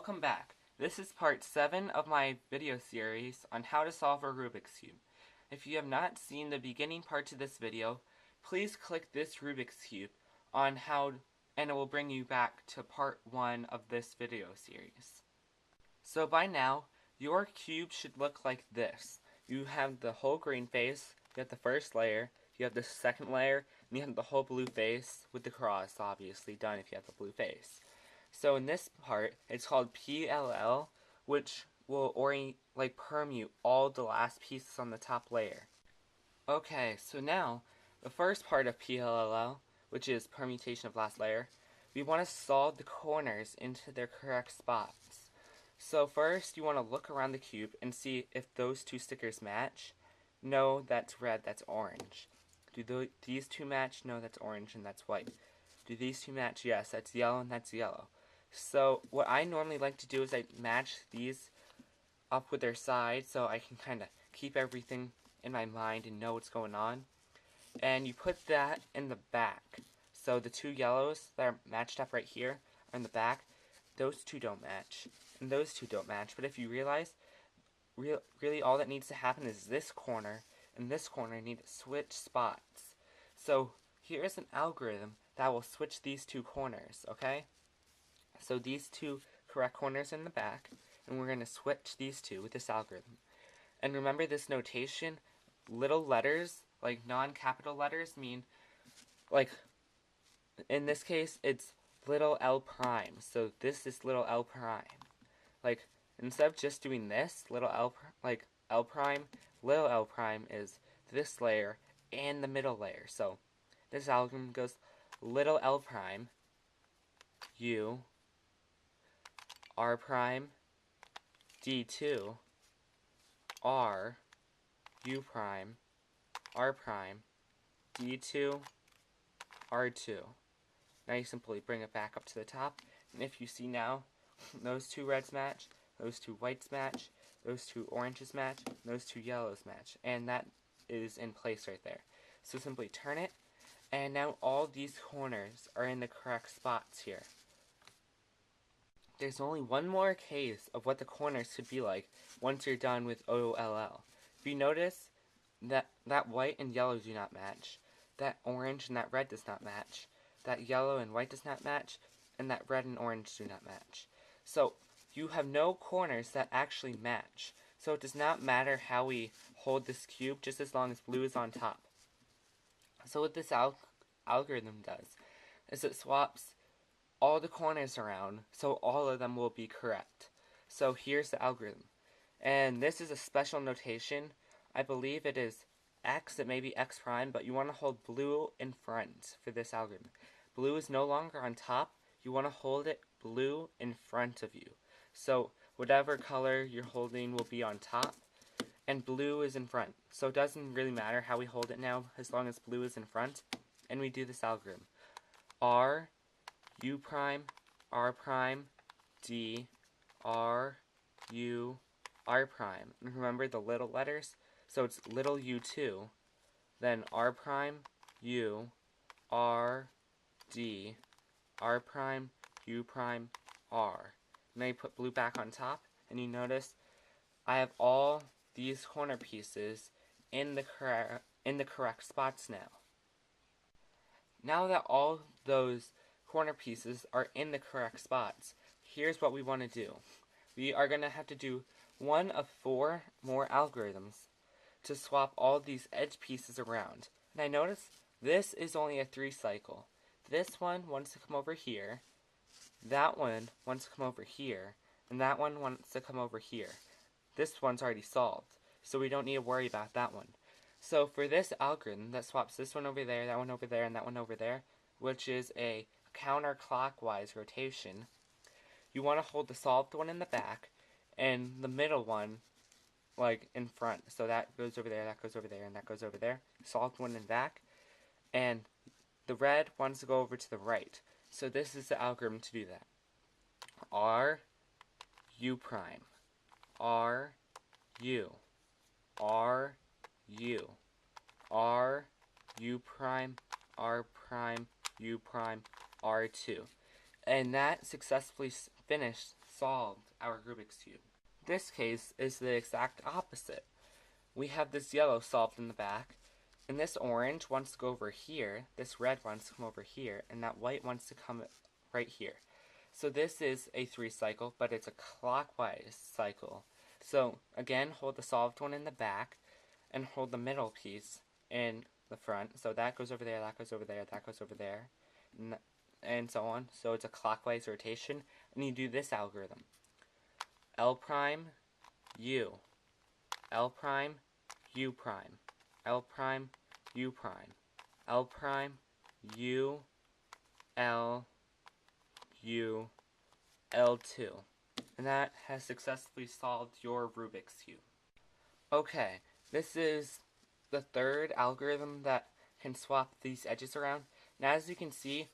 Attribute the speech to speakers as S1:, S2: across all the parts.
S1: Welcome back. This is part 7 of my video series on how to solve a Rubik's Cube. If you have not seen the beginning parts of this video, please click this Rubik's Cube on how, and it will bring you back to part 1 of this video series. So by now, your cube should look like this. You have the whole green face, you have the first layer, you have the second layer, and you have the whole blue face with the cross obviously done if you have the blue face. So in this part, it's called PLL, which will permute all the last pieces on the top layer. Okay, so now, the first part of PLL, which is permutation of last layer, we want to solve the corners into their correct spots. So first, you want to look around the cube and see if those two stickers match. No, that's red, that's orange. Do these two match? No, that's orange and that's white. Do these two match? Yes, that's yellow and that's yellow. So what I normally like to do is I match these up with their sides so I can kind of keep everything in my mind and know what's going on. And you put that in the back. So the two yellows that are matched up right here are in the back. Those two don't match. And those two don't match. But if you realize, really all that needs to happen is this corner and this corner need to switch spots. So here's an algorithm that will switch these two corners, okay? So these two correct corners in the back, and we're going to switch these two with this algorithm. And remember this notation, little letters, like non-capital letters, mean, like, in this case, it's little l prime. So this is little l prime. Like, instead of just doing this, little l prime, little l prime is this layer and the middle layer. So this algorithm goes little l prime, u, r prime, d2, r, u prime, r prime, d2, r2. Now you simply bring it back up to the top, and if you see now, those two reds match, those two whites match, those two oranges match, those two yellows match, and that is in place right there. So simply turn it, and now all these corners are in the correct spots here. There's only one more case of what the corners should be like once you're done with OLL. If you notice that white and yellow do not match, that orange and that red does not match, that yellow and white does not match, and that red and orange do not match. So you have no corners that actually match. So it does not matter how we hold this cube, just as long as blue is on top. So what this algorithm does is it swaps all the corners around, so all of them will be correct. So here's the algorithm. And this is a special notation. I believe it is x, it may be x prime, but you want to hold blue in front for this algorithm. Blue is no longer on top, you want to hold it blue in front of you. So whatever color you're holding will be on top, and blue is in front. So it doesn't really matter how we hold it now, as long as blue is in front. And we do this algorithm. R, U prime, R prime, D, R, U, R prime. And remember the little letters? So it's little u2, then R prime, U, R, D, R prime, U prime, R. Now you put blue back on top, and you notice I have all these corner pieces in the correct spots now. Now that all those corner pieces are in the correct spots, here's what we want to do. We are going to have to do one of 4 more algorithms to swap all these edge pieces around. And I notice this is only a 3 cycle. This one wants to come over here, that one wants to come over here, and that one wants to come over here. This one's already solved, so we don't need to worry about that one. So for this algorithm that swaps this one over there, that one over there, and that one over there, which is a counterclockwise rotation, you want to hold the solved one in the back and the middle one like in front. So that goes over there, that goes over there, and that goes over there. Solved one in back, and the red wants to go over to the right. So this is the algorithm to do that. R, U prime, R, U, R, U, R, U prime, R prime, U prime, R2. And that successfully finished solved our Rubik's Cube. This case is the exact opposite. We have this yellow solved in the back, and this orange wants to go over here, this red wants to come over here, and that white wants to come right here. So this is a 3 cycle, but it's a clockwise cycle. So again, hold the solved one in the back, and hold the middle piece in the front. So that goes over there, that goes over there, that goes over there, and so on. So it's a clockwise rotation, and you do this algorithm. L prime, U. L prime, U prime. L prime, U prime. L prime, U, L, U, L2. And that has successfully solved your Rubik's Cube. Okay, this is the third algorithm that can swap these edges around. And as you can see,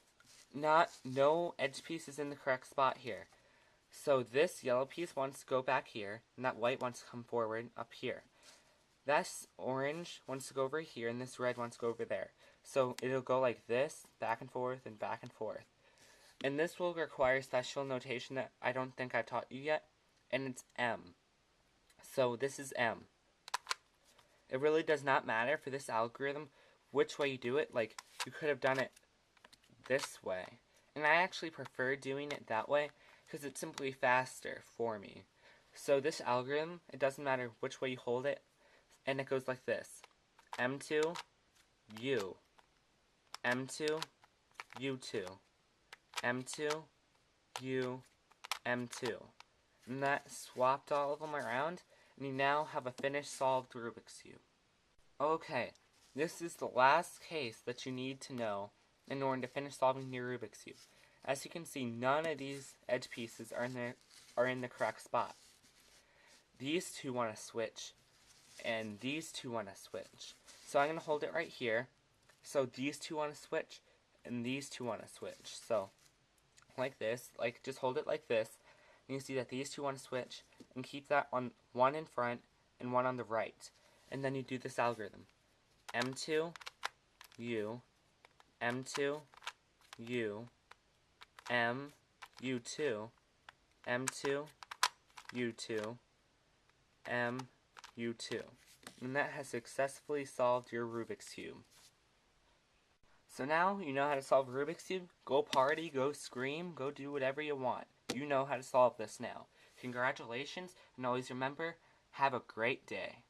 S1: no edge piece is in the correct spot here. So this yellow piece wants to go back here, and that white wants to come forward up here. This orange wants to go over here, and this red wants to go over there. So it'll go like this, back and forth, and back and forth. And this will require special notation that I don't think I taught you yet, and it's M. So this is M. It really does not matter for this algorithm which way you do it. Like, you could have done it this way. And I actually prefer doing it that way because it's simply faster for me. So this algorithm, it doesn't matter which way you hold it, and it goes like this. M2, U. M2, U2. M2, U, M2. And that swapped all of them around, and you now have a finished solved Rubik's Cube. Okay, this is the last case that you need to know in order to finish solving your Rubik's Cube. As you can see, none of these edge pieces are in the correct spot. These two want to switch, and these two want to switch. So I'm going to hold it right here. So these two want to switch, and these two want to switch. So like this, like just hold it like this, and you see that these two want to switch, and keep that on one in front and one on the right. And then you do this algorithm. M2, U, M2, U, M, U2, M2, U2, M, U2. And that has successfully solved your Rubik's Cube. So now you know how to solve a Rubik's Cube. Go party, go scream, go do whatever you want. You know how to solve this now. Congratulations, and always remember, have a great day.